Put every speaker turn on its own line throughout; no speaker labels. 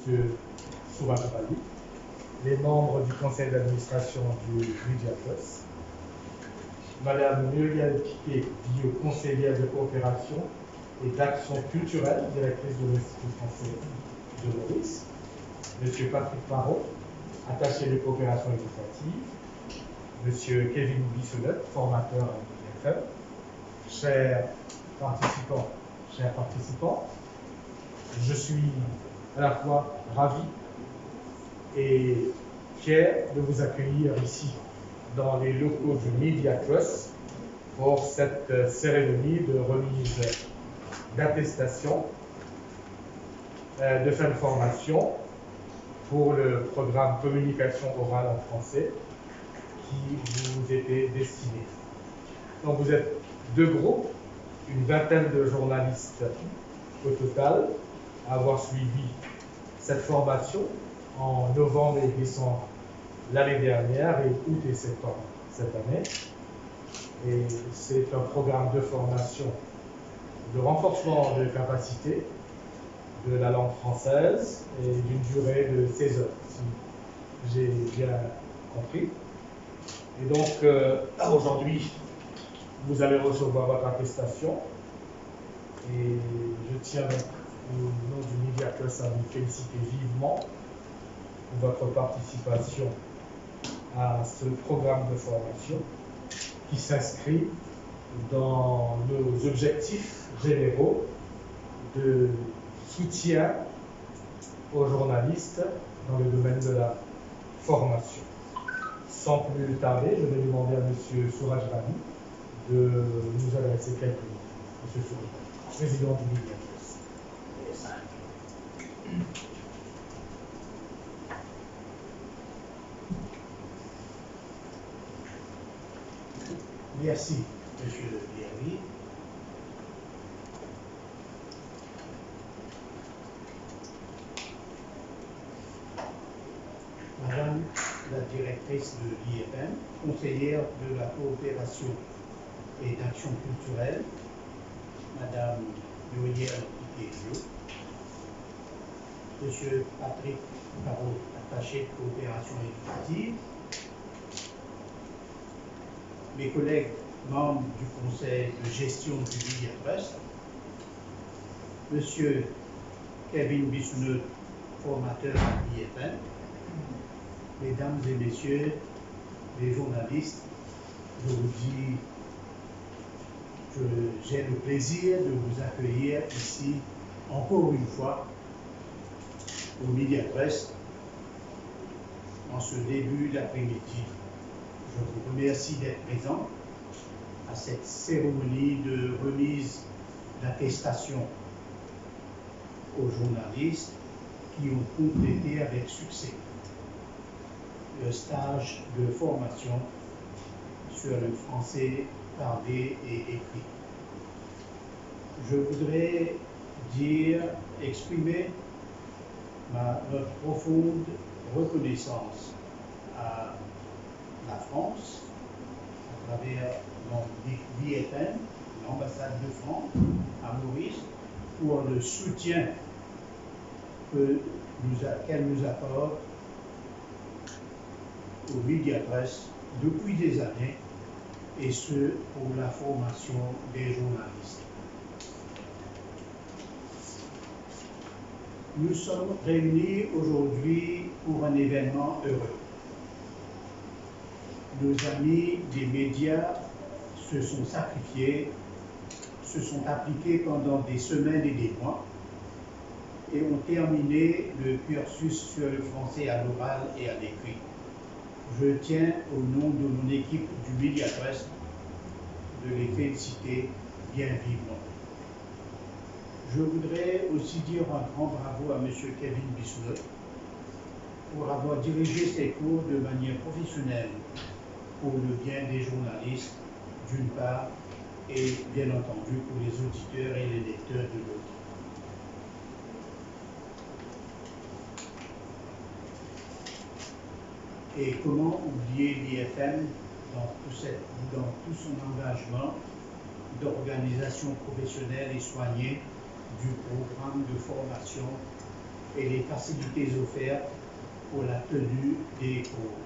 M. Souraj Ravi, les membres du conseil d'administration du Media Plus, Madame Muriel Piquet-Guillot, conseillère de coopération et d'action culturelle, directrice de l'Institut français de Maurice, M. Patrick Parot, attaché de coopération éducative, M. Kevin Bissonnette, formateur à l'IFM, chers participants, je suis à la fois ravi et fier de vous accueillir ici dans les locaux du Media Trust pour cette cérémonie de remise d'attestation de fin de formation pour le programme communication orale en français qui vous était destiné. Donc vous êtes deux groupes, une vingtaine de journalistes au total, à avoir suivi cette formation en novembre et décembre l'année dernière et août et septembre cette année. Et c'est un programme de formation, de renforcement de capacité de la langue française et d'une durée de 16 heures, si j'ai bien compris. Et donc, aujourd'hui, vous allez recevoir votre attestation et je tiens au nom du Media Plus à vous féliciter vivement pour votre participation à ce programme de formation qui s'inscrit dans nos objectifs généraux de soutien aux journalistes dans le domaine de la formation. Sans plus tarder, je vais demander à M. Souraj Ravi de nous adresser quelques mots. M. Souraj, président du Media Plus.
Merci, M. Biavi. Madame la directrice de l'IFM, conseillère de la coopération et d'action culturelle, Madame Muriel Piquet-Guillot, M. Patrick Parot, attaché de coopération éducative, mes collègues membres du conseil de gestion du Media Trust, M. Kevin Bissonnette, formateur à l'IFM, Mesdames et Messieurs les journalistes, je vous dis que j'ai le plaisir de vous accueillir ici encore une fois au Media Trust en ce début d'après-midi. Je vous remercie d'être présent à cette cérémonie de remise d'attestation aux journalistes qui ont complété avec succès le stage de formation sur le français parlé et écrit. Je voudrais exprimer notre profonde reconnaissance à la France, à travers l'IFM, l'ambassade de France à Maurice, pour le soutien qu'elle nous accorde au Media Press depuis des années, et ce pour la formation des journalistes. Nous sommes réunis aujourd'hui pour un événement heureux. Nos amis des médias se sont sacrifiés, se sont appliqués pendant des semaines et des mois et ont terminé le cursus sur le français à l'oral et à l'écrit. Je tiens au nom de mon équipe du Media Trust de les féliciter bien vivement. Je voudrais aussi dire un grand bravo à M. Kevin Bissonnette pour avoir dirigé ces cours de manière professionnelle pour le bien des journalistes d'une part et bien entendu pour les auditeurs et les lecteurs de l'autre. Et comment oublier l'IFM dans tout son engagement d'organisation professionnelle et soignée du programme de formation et les facilités offertes pour la tenue des cours.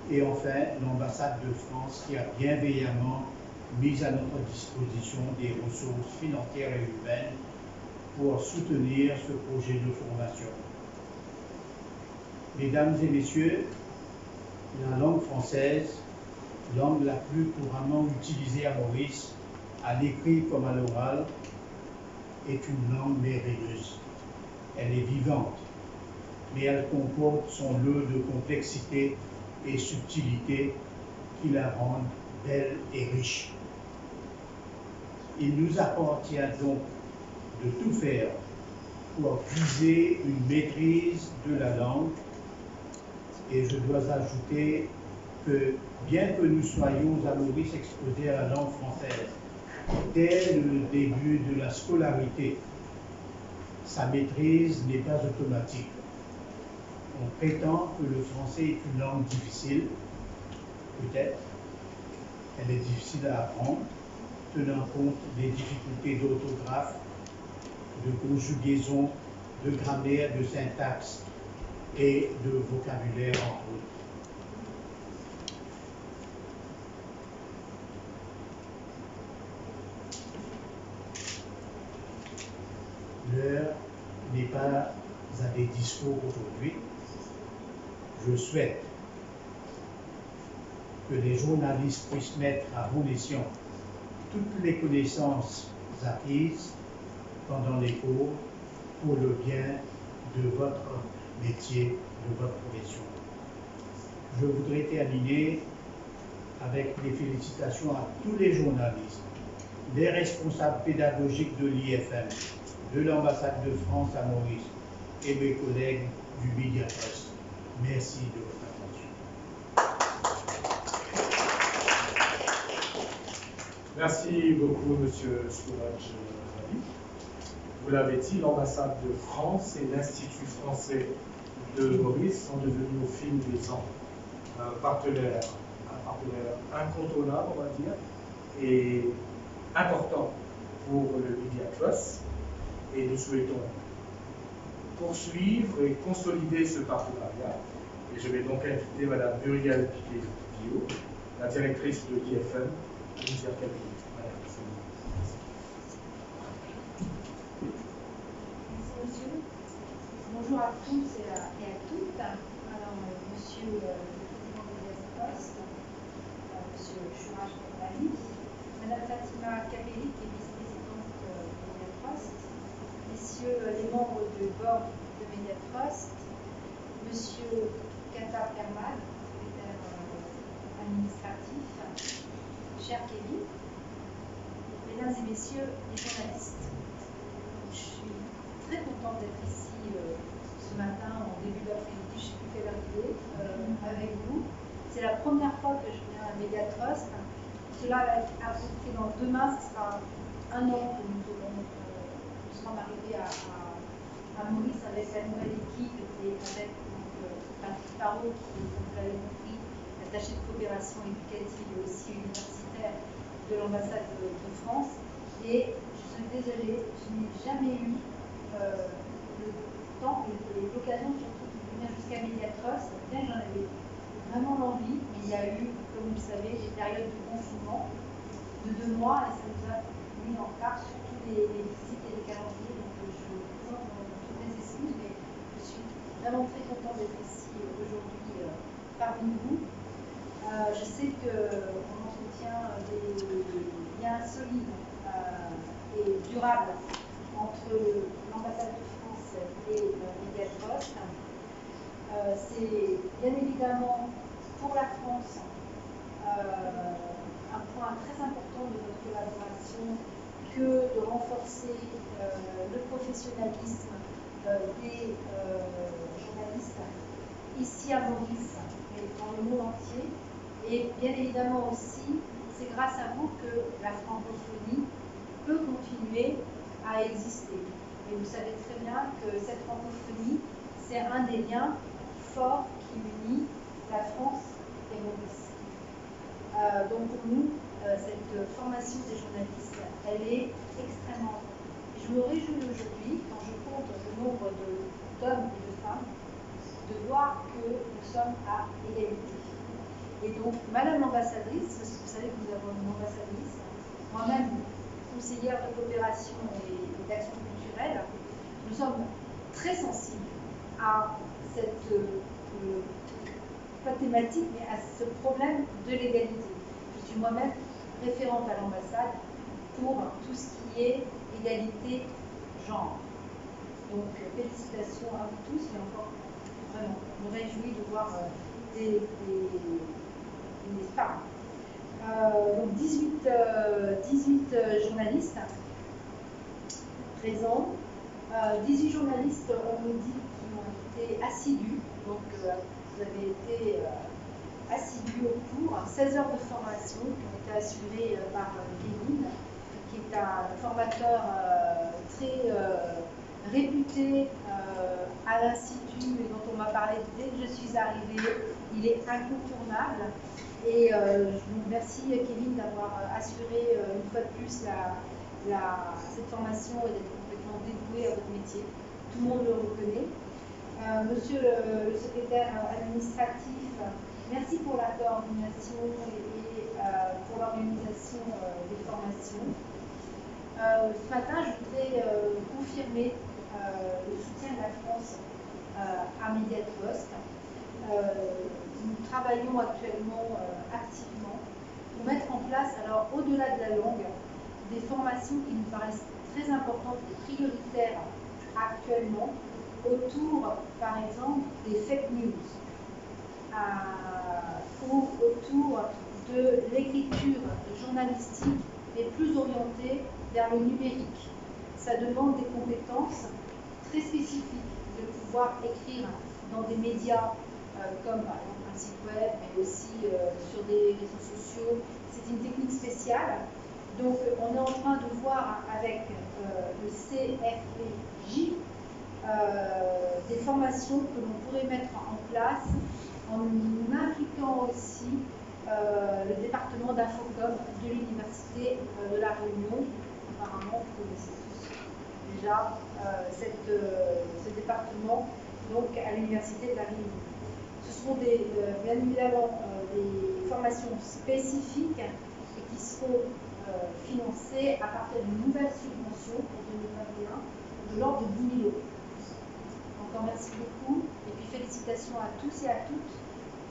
Et enfin, l'ambassade de France qui a bienveillamment mis à notre disposition des ressources financières et humaines pour soutenir ce projet de formation. Mesdames et messieurs, la langue française, langue la plus couramment utilisée à Maurice, à l'écrit comme à l'oral, est une langue merveilleuse. Elle est vivante, mais elle comporte son lot de complexité et subtilité qui la rendent belle et riche. Il nous appartient donc de tout faire pour viser une maîtrise de la langue, et je dois ajouter que bien que nous soyons à Maurice exposés à la langue française dès le début de la scolarité, sa maîtrise n'est pas automatique. On prétend que le français est une langue difficile, peut-être. Elle est difficile à apprendre, tenant compte des difficultés d'orthographe, de conjugaison, de grammaire, de syntaxe et de vocabulaire, entre autres. L'heure n'est pas à des discours aujourd'hui. Je souhaite que les journalistes puissent mettre à bon escient toutes les connaissances acquises pendant les cours pour le bien de votre métier, de votre profession. Je voudrais terminer avec les félicitations à tous les journalistes, les responsables pédagogiques de l'IFM, de l'ambassade de France à Maurice et mes collègues du Media Trust. Merci de votre attention.
Merci beaucoup, Monsieur Soulage. Vous l'avez dit, l'ambassade de France et l'Institut français de Maurice sont devenus au fil des ans un partenaire incontournable, on va dire, et important pour le Media Trust. Et nous souhaitons poursuivre et consolider ce partenariat. Et je vais donc inviter Mme Muriel Piquet-Villot, la directrice de l'IFM, à nous dire quelques mots.
Merci, monsieur. Bonjour à tous et à toutes. Alors, monsieur le président de l'IFM, monsieur Chourage Compagnie, Madame Fatima Kabeli, qui est vice-présidente de Mediatrust, messieurs les membres du board de Mediatrust, monsieur Qatar Kermal, secrétaire administratif, cher Kevin, mesdames et messieurs les journalistes. Je suis très contente d'être ici ce matin, en début d'après-midi, je ne sais plus quelle heure il est, avec vous. C'est la première fois que je viens à Mediatrust. Cela va être appliqué dans demain, ce sera un an que nous sommes arrivés à Maurice avec la nouvelle équipe et avec Patrick Parot, qui, comme vous l'avez compris, est attaché de coopération éducative et aussi universitaire de l'ambassade de France. Et je suis désolée, je n'ai jamais eu le temps et l'occasion surtout de venir jusqu'à Mediatrust. Bien que j'en avais vraiment l'envie, mais il y a eu, comme vous le savez, des périodes de confinement de 2 mois et ça nous a mis en retard sur tous les visites et les calendriers. Donc je vous présente toutes mes excuses, mais je suis vraiment très contente d'être ici aujourd'hui parmi vous. Je sais qu'on entretient des liens solides et durables entre l'ambassade de France et Mediatrust. C'est bien évidemment pour la France un point très important de notre collaboration que de renforcer le professionnalisme des journalistes ici à Maurice et dans le monde entier. Et bien évidemment aussi, c'est grâce à vous que la francophonie peut continuer à exister. Et vous savez très bien que cette francophonie, c'est un des liens forts qui unit la France et Maurice. Donc pour nous, cette formation des journalistes, elle est extrêmement importante. Je me réjouis aujourd'hui, quand je compte le nombre d'hommes et de femmes, de voir que nous sommes à égalité. Et donc, Madame l'ambassadrice, parce que vous savez que nous avons une ambassadrice, moi-même, conseillère de coopération et d'action culturelle, nous sommes très sensibles à cette, pas thématique, mais à ce problème de l'égalité. Je suis moi-même référente à l'ambassade pour tout ce qui est égalité genre. Donc, félicitations à vous tous, et encore, vraiment, je me réjouis de voir des femmes. Donc 18 journalistes présents. 18 journalistes, on nous dit, qui ont été assidus. Donc, vous avez été assidus au cours. 16 heures de formation qui ont été assurées par Kevin, qui est un formateur très réputé à l'Institut et dont on m'a parlé dès que je suis arrivée. Il est incontournable. Et je vous remercie, Kevin, d'avoir assuré une fois de plus cette formation et d'être complètement dévoué à votre métier. Tout le monde le reconnaît. Monsieur le secrétaire administratif, merci pour la coordination et pour l'organisation des formations. Ce matin, je voudrais confirmer le soutien de la France à Mediapost. Nous travaillons actuellement activement pour mettre en place, alors au-delà de la langue, des formations qui nous paraissent très importantes et prioritaires actuellement autour, par exemple, des fake news ou autour de l'écriture journalistique et plus orientée vers le numérique. Ça demande des compétences très spécifiques de pouvoir écrire dans des médias comme par exemple un site web, mais aussi sur des réseaux sociaux. C'est une technique spéciale. Donc on est en train de voir avec le CFPJ des formations que l'on pourrait mettre en place en impliquant aussi le département d'Infocom de l'Université de La Réunion. Apparemment, vous connaissez tous déjà ce département donc, à l'Université de La Réunion. Ce seront bien évidemment des formations spécifiques et qui seront financées à partir d'une nouvelle subvention pour 2021 de l'ordre de 10 000 €. Encore merci beaucoup et puis félicitations à tous et à toutes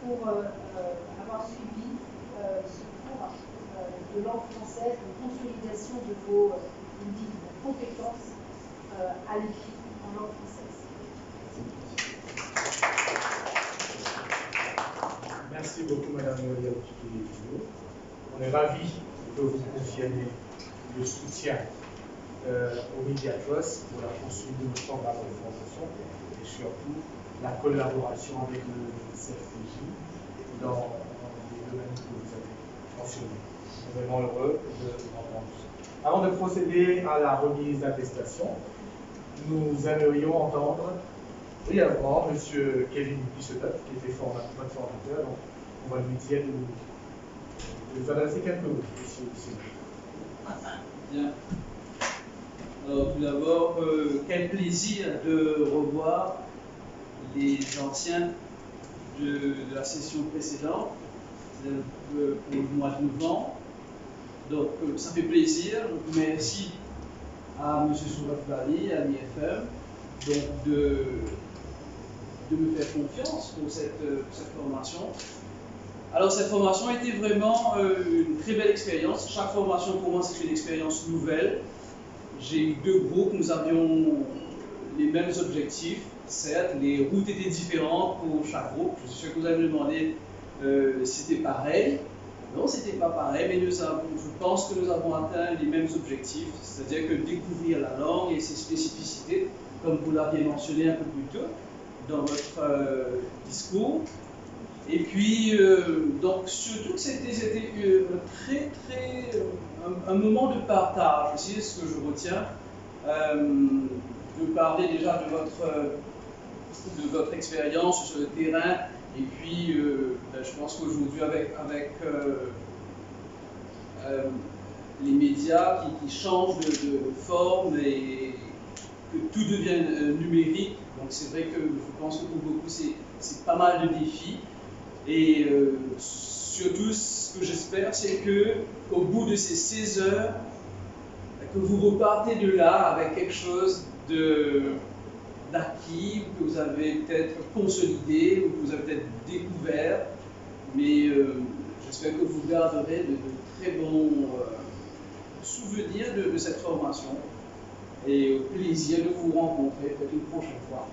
pour avoir suivi ce cours de langue française, de consolidation de vos compétences à l'écrit en langue française.
Merci beaucoup, Madame Yaoutoutou. On est ravis de vous confirmer le soutien au Mediapost pour la poursuite de nos programmes de formation et surtout la collaboration avec le CFPJ dans les domaines que vous avez mentionnés. Nous sommes vraiment heureux de vous entendre. Avant de procéder à la remise d'attestation, nous aimerions entendre brièvement M. Kevin Pissetot, qui était votre formateur. Donc, on va lui dire de vous adresser quelques mots, monsieur.
Bien. Alors, tout d'abord, quel plaisir de revoir les anciens de la session précédente, pour le mois de novembre. Donc, ça fait plaisir. Merci à M. Souraf-Bali, à l'IFM, donc de me faire confiance pour cette formation. Alors, cette formation a été vraiment une très belle expérience. Chaque formation pour moi, c'est une expérience nouvelle. J'ai eu 2 groupes, nous avions les mêmes objectifs. Certes, les routes étaient différentes pour chaque groupe. Je suis sûr que vous allez me demander si c'était pareil. Non, ce n'était pas pareil, mais je pense que nous avons atteint les mêmes objectifs, c'est-à-dire que découvrir la langue et ses spécificités, comme vous l'aviez mentionné un peu plus tôt dans votre discours. Et puis, donc, surtout que c'était un moment de partage aussi, ce que je retiens, de parler déjà de votre expérience sur le terrain. Et puis, je pense qu'aujourd'hui, avec les médias qui changent de forme et que tout devienne numérique. Donc c'est vrai que je pense que pour beaucoup c'est pas mal de défis. Et surtout ce que j'espère c'est que au bout de ces 16 heures, que vous repartez de là avec quelque chose d'acquis, que vous avez peut-être consolidé, ou que vous avez peut-être découvert. Mais j'espère que vous garderez de très bons souvenirs de cette formation et au plaisir de vous rencontrer peut-être une prochaine fois.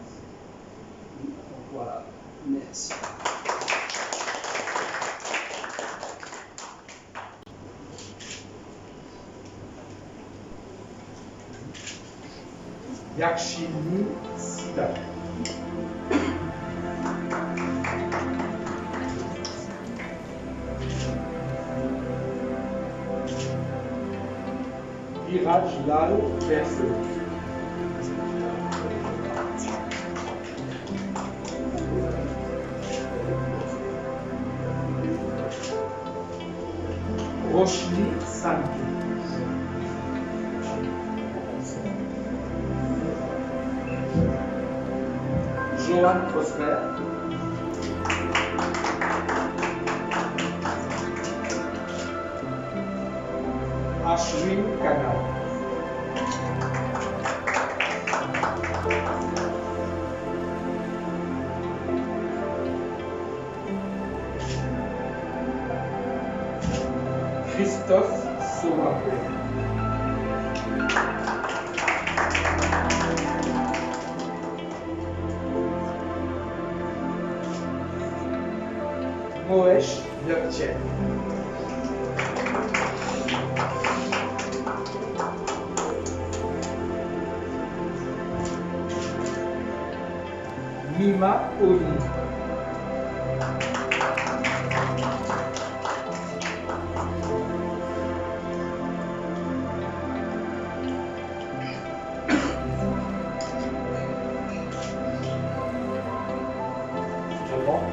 Donc voilà, merci.
Yakshini Sida. Viraj Lal Verse. Roshni Santu. Johan Prosper. Ashwin Khanna. Christophe Somapé. Mohesh Yabtien. Nima Oli.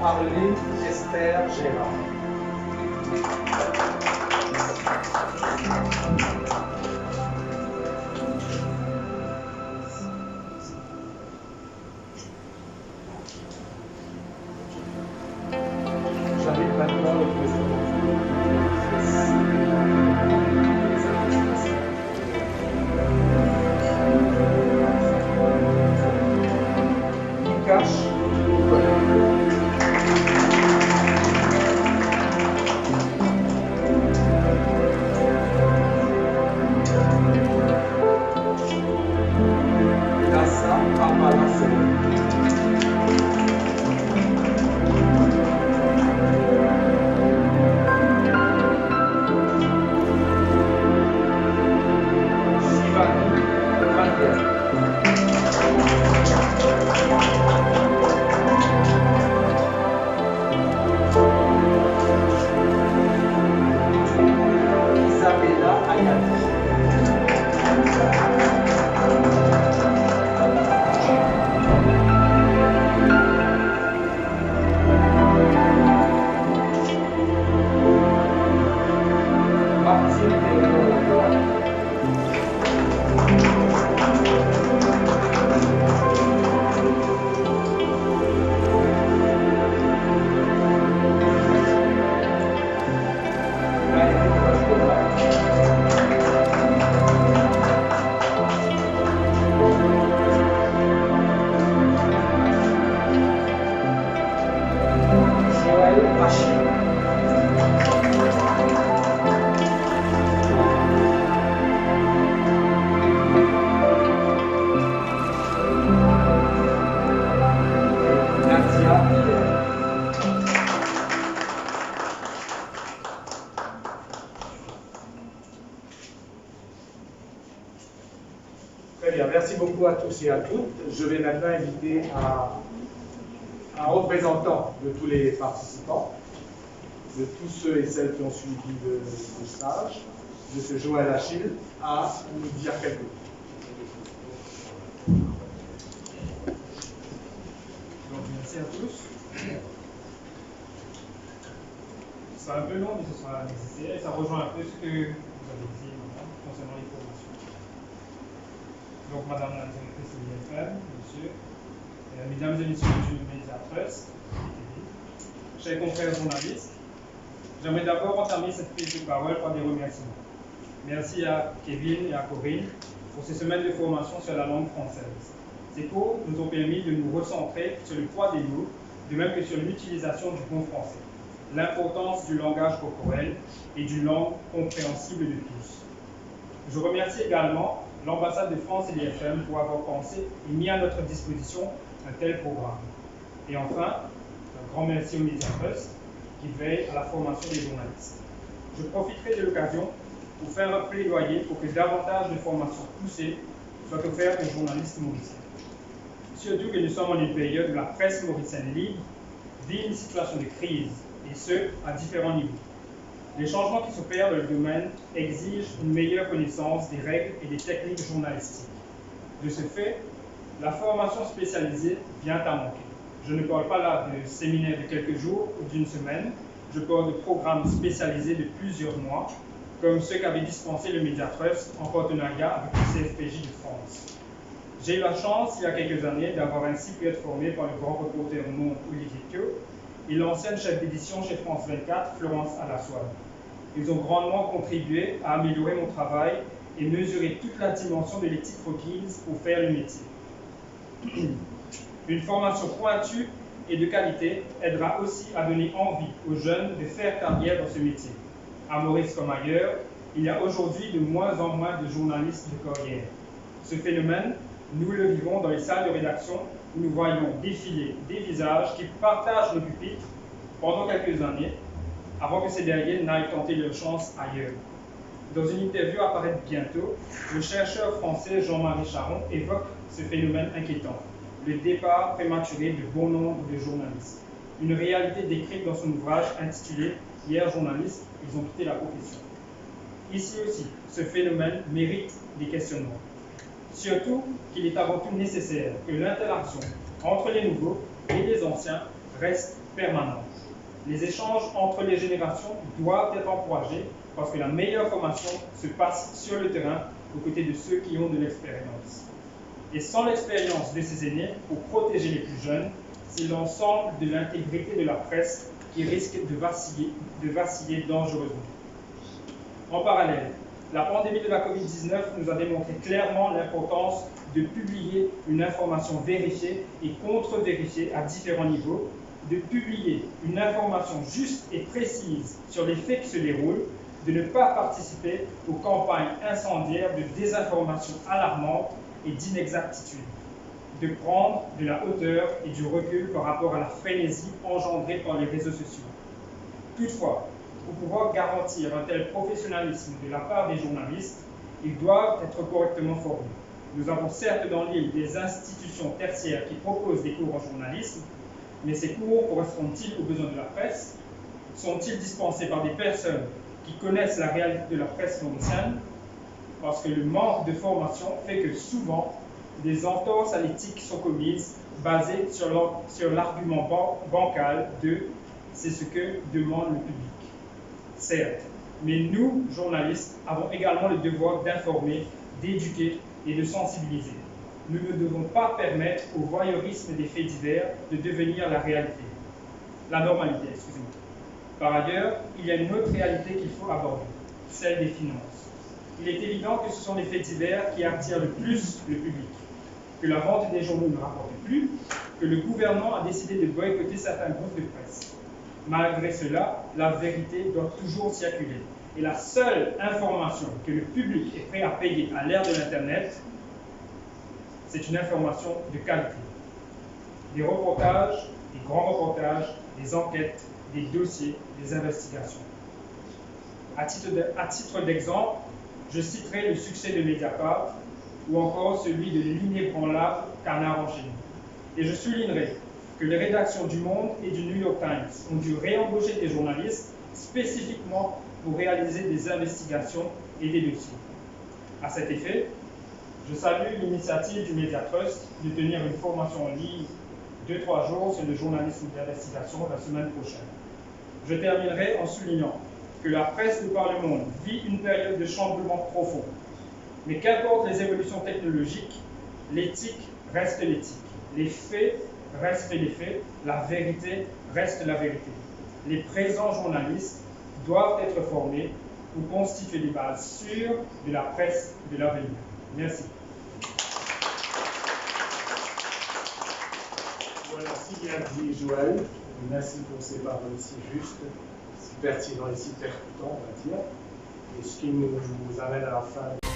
Arlene Esther Gérard. J'arrive maintenant au président. Nikash Très bien, merci beaucoup à tous et à toutes. Je vais maintenant inviter un représentant de tous les participants, de tous ceux et celles qui ont suivi le stage, M. Joël Achille, à nous dire quelque chose.
Donc, merci à tous. Ce sera un peu long, mais ce sera nécessaire et ça rejoint un peu ce que vous avez dit concernant les formations. donc Madame la directrice de l'IFM, Monsieur, Mesdames et Messieurs du Media Trust, chers confrères journalistes, j'aimerais d'abord entamer cette prise de parole par des remerciements. Merci à Kevin et à Corinne pour ces semaines de formation sur la langue française. Ces cours nous ont permis de nous recentrer sur le poids des mots, de même que sur l'utilisation du bon français, l'importance du langage corporel et d'une langue compréhensible de tous. Je remercie également l'ambassade de France et l'IFM pour avoir pensé et mis à notre disposition un tel programme. Et enfin, un grand merci au Media Trust qui veille à la formation des journalistes. Je profiterai de l'occasion pour faire un plaidoyer pour que davantage de formations poussées soient offertes aux journalistes mauriciens. Surtout que nous sommes en une période où la presse mauricienne libre vit une situation de crise, et ce, à différents niveaux. Les changements qui s'opèrent dans le domaine exigent une meilleure connaissance des règles et des techniques journalistiques. De ce fait, la formation spécialisée vient à manquer. Je ne parle pas là de séminaires de quelques jours ou d'une semaine, je parle de programmes spécialisés de plusieurs mois, comme ceux qu'avait dispensé le Media Trust en partenariat avec le CFPJ de France. J'ai eu la chance, il y a quelques années, d'avoir ainsi pu être formé par le grand reporter au monde Olivier Pio et l'ancienne chef d'édition chez France 24, Florence Alassoine. Ils ont grandement contribué à améliorer mon travail et mesurer toute la dimension de l'éthique requise pour faire le métier. Une formation pointue et de qualité aidera aussi à donner envie aux jeunes de faire carrière dans ce métier. À Maurice comme ailleurs, il y a aujourd'hui de moins en moins de journalistes de carrière. Ce phénomène, nous le vivons dans les salles de rédaction où nous voyons défiler des visages qui partagent le pupitre pendant quelques années avant que ces derniers n'aillent tenter leur chance ailleurs. Dans une interview à paraître bientôt, le chercheur français Jean-Marie Charon évoque ce phénomène inquiétant, le départ prématuré de bon nombre de journalistes. Une réalité décrite dans son ouvrage intitulé « Hier journalistes, ils ont quitté la profession ». Ici aussi, ce phénomène mérite des questionnements. Surtout qu'il est avant tout nécessaire que l'interaction entre les nouveaux et les anciens reste permanente. Les échanges entre les générations doivent être encouragés parce que la meilleure formation se passe sur le terrain aux côtés de ceux qui ont de l'expérience. Et sans l'expérience de ces aînés pour protéger les plus jeunes, c'est l'ensemble de l'intégrité de la presse qui risque de vaciller dangereusement. En parallèle, la pandémie de la Covid-19 nous a démontré clairement l'importance de publier une information vérifiée et contre-vérifiée à différents niveaux, de publier une information juste et précise sur les faits qui se déroulent, de ne pas participer aux campagnes incendiaires de désinformation alarmante et d'inexactitude, de prendre de la hauteur et du recul par rapport à la frénésie engendrée par les réseaux sociaux. Toutefois, pour pouvoir garantir un tel professionnalisme de la part des journalistes, ils doivent être correctement formés. Nous avons certes dans l'île des institutions tertiaires qui proposent des cours en journalisme, mais ces cours correspondent-ils aux besoins de la presse? Sont-ils dispensés par des personnes qui connaissent la réalité de la presse mauricienne? Parce que le manque de formation fait que souvent, des entorses à l'éthique sont commises basées sur l'argument bancal de « c'est ce que demande le public ». Certes, mais nous, journalistes, avons également le devoir d'informer, d'éduquer et de sensibiliser. Nous ne devons pas permettre au voyeurisme des faits divers de devenir la réalité. La normalité, excusez-moi. Par ailleurs, il y a une autre réalité qu'il faut aborder, celle des finances. Il est évident que ce sont les faits divers qui attirent le plus le public, que la vente des journaux ne rapporte plus, que le gouvernement a décidé de boycotter certains groupes de presse. Malgré cela, la vérité doit toujours circuler. Et la seule information que le public est prêt à payer à l'ère de l'Internet, c'est une information de qualité. Des reportages, des grands reportages, des enquêtes, des dossiers, des investigations. À titre d'exemple, je citerai le succès de Mediapart ou encore celui de l'inébranlable Canard enchaîné. Et je soulignerai que les rédactions du Monde et du New York Times ont dû réembaucher des journalistes spécifiquement pour réaliser des investigations et des dossiers. À cet effet, je salue l'initiative du Media Trust de tenir une formation en ligne 2-3 jours sur le journalisme d'investigation la semaine prochaine. Je terminerai en soulignant que la presse de par le monde vit une période de chamboulement profond. Mais qu'importe les évolutions technologiques, l'éthique reste l'éthique. Les faits restent les faits, la vérité reste la vérité. Les présents journalistes doivent être formés pour constituer des bases sûres de la presse de l'avenir. Merci.
Voilà, si bien dit Joël. Merci pour ces paroles si justes, si pertinentes et si percutantes, on va dire. Et ce qui nous amène à la fin.